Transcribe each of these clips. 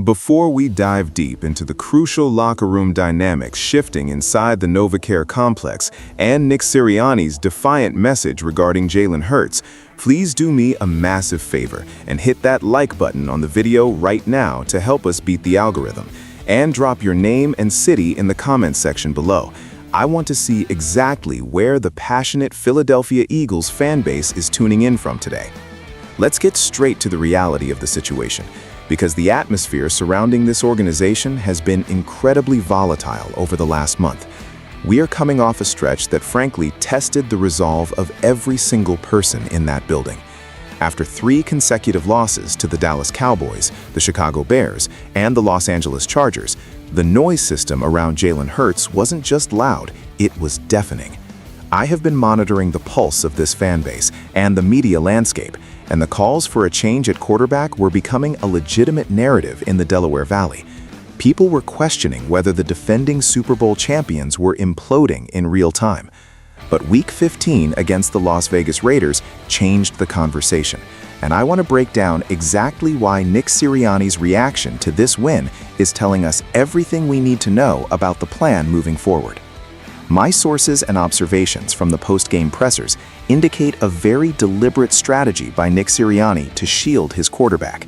Before we dive deep into the crucial locker room dynamics shifting inside the NovaCare complex and Nick Sirianni's defiant message regarding Jalen Hurts, please do me a massive favor and hit that like button on the video right now to help us beat the algorithm, and drop your name and city in the comments section below. I want to see exactly where the passionate Philadelphia Eagles fan base is tuning in from today. Let's get straight to the reality of the situation, because the atmosphere surrounding this organization has been incredibly volatile over the last month. We are coming off a stretch that frankly tested the resolve of every single person in that building. After 3 consecutive losses to the Dallas Cowboys, the Chicago Bears, and the Los Angeles Chargers, the noise system around Jalen Hurts wasn't just loud, it was deafening. I have been monitoring the pulse of this fan base and the media landscape, and the calls for a change at quarterback were becoming a legitimate narrative in the Delaware Valley. People were questioning whether the defending Super Bowl champions were imploding in real time. But Week 15 against the Las Vegas Raiders changed the conversation, and I want to break down exactly why Nick Sirianni's reaction to this win is telling us everything we need to know about the plan moving forward. My sources and observations from the post-game pressers indicate a very deliberate strategy by Nick Sirianni to shield his quarterback.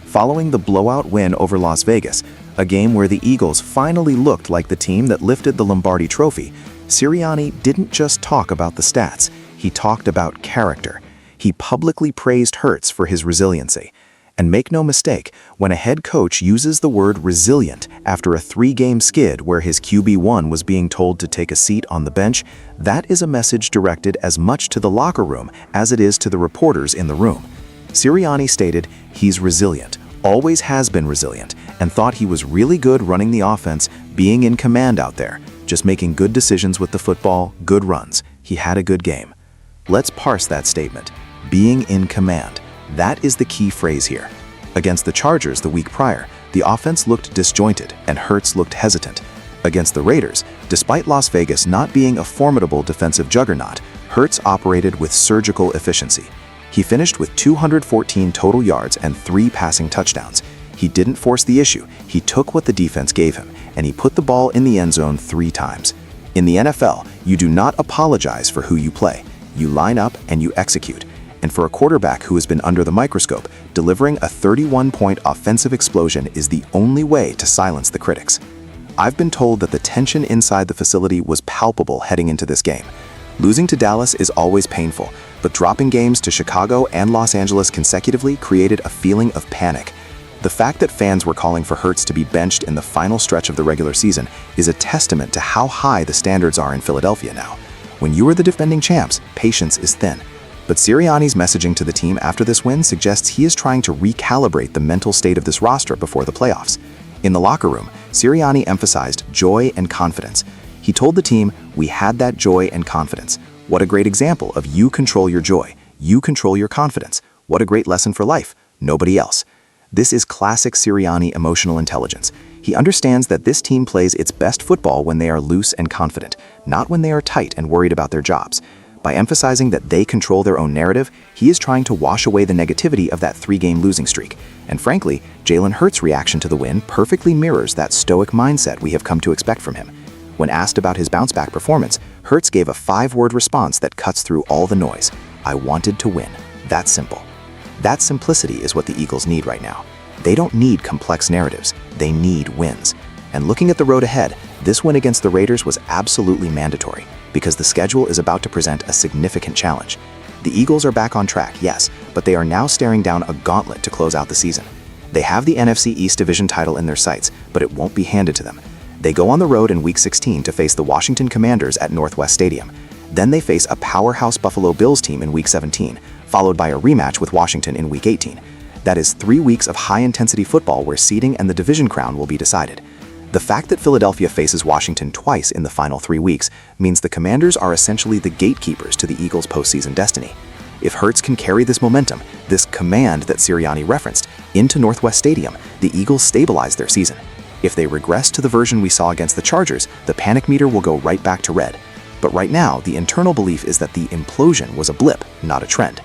Following the blowout win over Las Vegas, a game where the Eagles finally looked like the team that lifted the Lombardi Trophy, Sirianni didn't just talk about the stats, he talked about character. He publicly praised Hurts for his resiliency. And make no mistake, when a head coach uses the word resilient after a 3-game skid where his QB1 was being told to take a seat on the bench, that is a message directed as much to the locker room as it is to the reporters in the room. Sirianni stated he's resilient, always has been resilient, and thought he was really good running the offense, being in command out there, just making good decisions with the football, good runs. He had a good game. Let's parse that statement. Being in command. That is the key phrase here. Against the Chargers the week prior, the offense looked disjointed and Hurts looked hesitant. Against the Raiders, despite Las Vegas not being a formidable defensive juggernaut, Hurts operated with surgical efficiency. He finished with 214 total yards and 3 passing touchdowns. He didn't force the issue, he took what the defense gave him, and he put the ball in the end zone 3 times. In the NFL, you do not apologize for who you play. You line up and you execute. And for a quarterback who has been under the microscope, delivering a 31-point offensive explosion is the only way to silence the critics. I've been told that the tension inside the facility was palpable heading into this game. Losing to Dallas is always painful, but dropping games to Chicago and Los Angeles consecutively created a feeling of panic. The fact that fans were calling for Hurts to be benched in the final stretch of the regular season is a testament to how high the standards are in Philadelphia now. When you are the defending champs, patience is thin. But Sirianni's messaging to the team after this win suggests he is trying to recalibrate the mental state of this roster before the playoffs. In the locker room, Sirianni emphasized joy and confidence. He told the team, "We had that joy and confidence." What a great example of you control your joy, you control your confidence. What a great lesson for life, nobody else. This is classic Sirianni emotional intelligence. He understands that this team plays its best football when they are loose and confident, not when they are tight and worried about their jobs. By emphasizing that they control their own narrative, he is trying to wash away the negativity of that 3-game losing streak. And frankly, Jalen Hurts' reaction to the win perfectly mirrors that stoic mindset we have come to expect from him. When asked about his bounce-back performance, Hurts gave a 5-word response that cuts through all the noise. "I wanted to win." That's simple. That simplicity is what the Eagles need right now. They don't need complex narratives, they need wins. And looking at the road ahead, this win against the Raiders was absolutely mandatory, because the schedule is about to present a significant challenge. The Eagles are back on track, yes, but they are now staring down a gauntlet to close out the season. They have the NFC East Division title in their sights, but it won't be handed to them. They go on the road in Week 16 to face the Washington Commanders at Northwest Stadium. Then they face a powerhouse Buffalo Bills team in Week 17, followed by a rematch with Washington in Week 18. That is 3 weeks of high-intensity football where seeding and the division crown will be decided. The fact that Philadelphia faces Washington twice in the final 3 weeks means the Commanders are essentially the gatekeepers to the Eagles' postseason destiny. If Hurts can carry this momentum, this command that Sirianni referenced, into Northwest Stadium, the Eagles stabilize their season. If they regress to the version we saw against the Chargers, the panic meter will go right back to red. But right now, the internal belief is that the implosion was a blip, not a trend.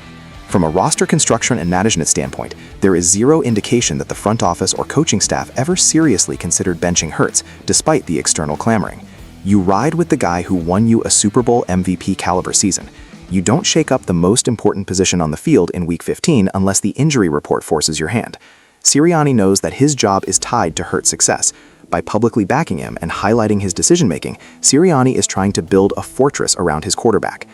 From a roster construction and management standpoint, there is zero indication that the front office or coaching staff ever seriously considered benching Hurts, despite the external clamoring. You ride with the guy who won you a Super Bowl MVP caliber season. You don't shake up the most important position on the field in Week 15 unless the injury report forces your hand. Sirianni knows that his job is tied to Hurts' success. By publicly backing him and highlighting his decision-making, Sirianni is trying to build a fortress around his quarterback.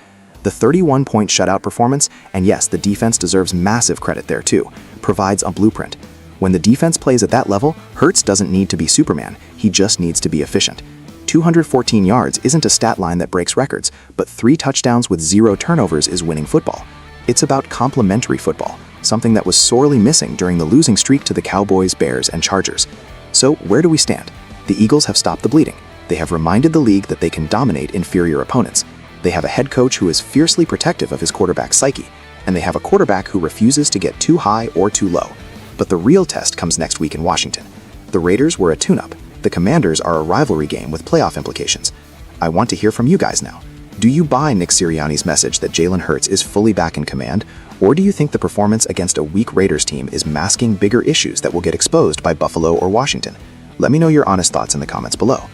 The 31-point shutout performance, and yes, the defense deserves massive credit there too, provides a blueprint. When the defense plays at that level, Hurts doesn't need to be Superman, he just needs to be efficient. 214 yards isn't a stat line that breaks records, but 3 touchdowns with 0 turnovers is winning football. It's about complementary football, something that was sorely missing during the losing streak to the Cowboys, Bears, and Chargers. So where do we stand? The Eagles have stopped the bleeding. They have reminded the league that they can dominate inferior opponents. They have a head coach who is fiercely protective of his quarterback's psyche, and they have a quarterback who refuses to get too high or too low. But the real test comes next week in Washington. The Raiders were a tune-up. The Commanders are a rivalry game with playoff implications. I want to hear from you guys now. Do you buy Nick Sirianni's message that Jalen Hurts is fully back in command, or do you think the performance against a weak Raiders team is masking bigger issues that will get exposed by Buffalo or Washington? Let me know your honest thoughts in the comments below.